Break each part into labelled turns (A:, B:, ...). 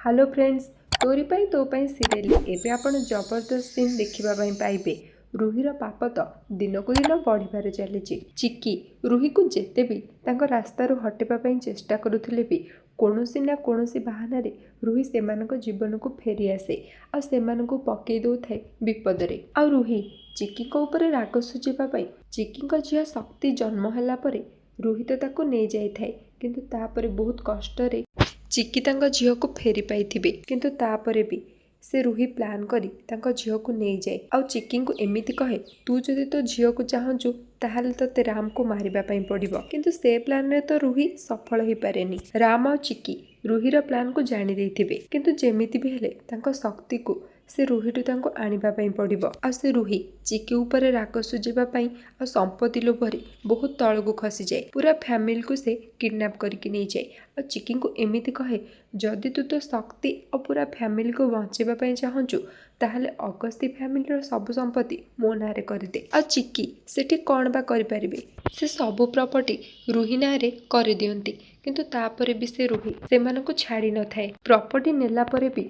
A: Hello friends, तोरी पाई तो पाई serial एबे आपण जबरदस्त सीन देखिबा पई पाइबे। रुहीर पाप तो दिन को दिन बढ़िबार चलीची। चिक्की रुही को जेते भी तांको रास्तारू हटेबा पई चेष्टा करुथिले भी कोनोसी ना कोनोसी बहाना रे रुही सेमानक जीवन को फेरी आसे आ सेमानक पकई दो थाए विपदरे। आ रुही चिक्की को ऊपर राग सुझिबा पई चिक्की को झिया शक्ति जन्म होला परे रुही तो ताको नै जाई थाए, किंतु तापरे बहुत कष्टरे चिक्की तांको झियो को फेरी पाइथिबे। किंतु तापरे भी से रुही प्लान करी तांको झियो को नै जाए आ चिक्की को एमिति कहे, तू जदि तो झियो को चाहूचु ताहले तोते राम को मारिबा पई पड़िबो। किंतु से प्लान रे तो रुही सफल होई पारेनी। राम आ चिक्की रुहीर प्लान को जानि देथिबे, किंतु जेमिति भी हेले तांको शक्ति को से रुहीटू तांको आनिबा पई पड़िबो। आ से रुही चिक्की ऊपर राग सुझिबा पई आ संपत्ति लोभरे बहुत तळगु खसी जाए। पूरा फैमिली को से किडनैप करके नै जाए आ चिक्की को एमिति कहे, जदि तू तो शक्ति और पूरा फैमिली को बचेबा पई चाहूचु ताहले अगस्ती फैमिली रो सब संपत्ति मो नारे कर दे। आ चिक्की सेठी कोन बा करि परिबे, से सब प्रॉपर्टी रुही नारे कर दियंती। किंतु तापरे भी से रुही सेमानकु छाड़ी न थाए। प्रॉपर्टी नेला परे भी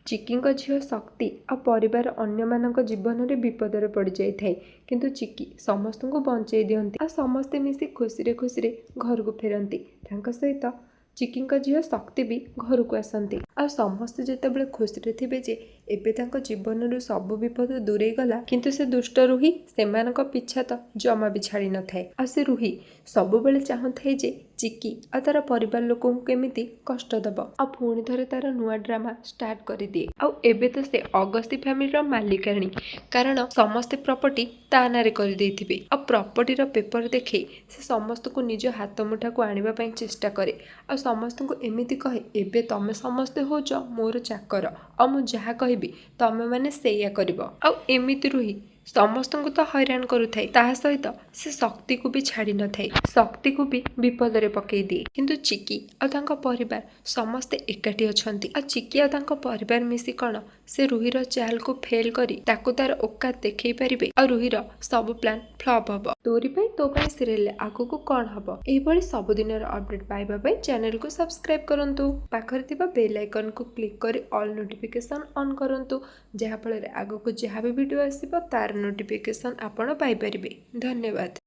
A: चिक्की झील शक्ति आ परिवार अन्य मानक जीवन में विपदर पड़ जाए, किंतु चिक्की समस्त को बंचे दियंती आ समस्ते मिसी खुशी खुशी घर को फेरती। सहित चिक्की झील शक्ति भी घर को आसती आ समस्ते जितेबाला खुशी थे जे एबे तांको जीवन सब विपद दूरे गला, किंतु से दुष्ट रुही सेमानक पिछा तो जमा भी छाड़ी न थाए। आ से रुही सब बेले चाहूए जे चिक्की आ तार परिवार लोक केमिति कष्ट दब आ पुणी थरे तार नुआ ड्रामा स्टार्ट कर दिए। आ एबे तो से अगस्ती फैमिली मालिकाणी, कारण समस्ते प्रॉपर्टी ता नारे कर देथिबे। आ प्रॉपर्टी रो पेपर देखे से समस्त को निज हाथ मुठा को आनिबा पई चेष्टा करे आ समस्त को एमिति कहे, एबे तमे समस्ते होज मोर चाकर आ मु जहा कहबी तमे माने सेया करिवो। आ एमिति रुही समस्त को तो हैरान करुथाए, ता सहित से शक्ति को भी छाड़ी न थाए, शक्ति को भी विपद रे पकई दिए। किंतु चिक्की और तांको परिवार समस्ते एकाठी अछंती। आ चिक्की और तांको परिवार मिसी कण से रुहीर चाल को फेल करी ताको तार औकात देखई परिबे और रुहीर सब प्लान फ्लॉप हबो। तोरी पाई तो पाई सीरियल आगो को कौन हबो एभली सबुदिन अपडेट पाइबा पाई चैनल को सब्सक्राइब करंतु। पाखरे थिबा बेल आइकन को क्लिक करी ऑल नोटिफिकेशन ऑन करंतु, जहा फल आगो को जहा भी वीडियो आसीबो तार नोटिफिकेशन आपण पाई परिबे। धन्यवाद।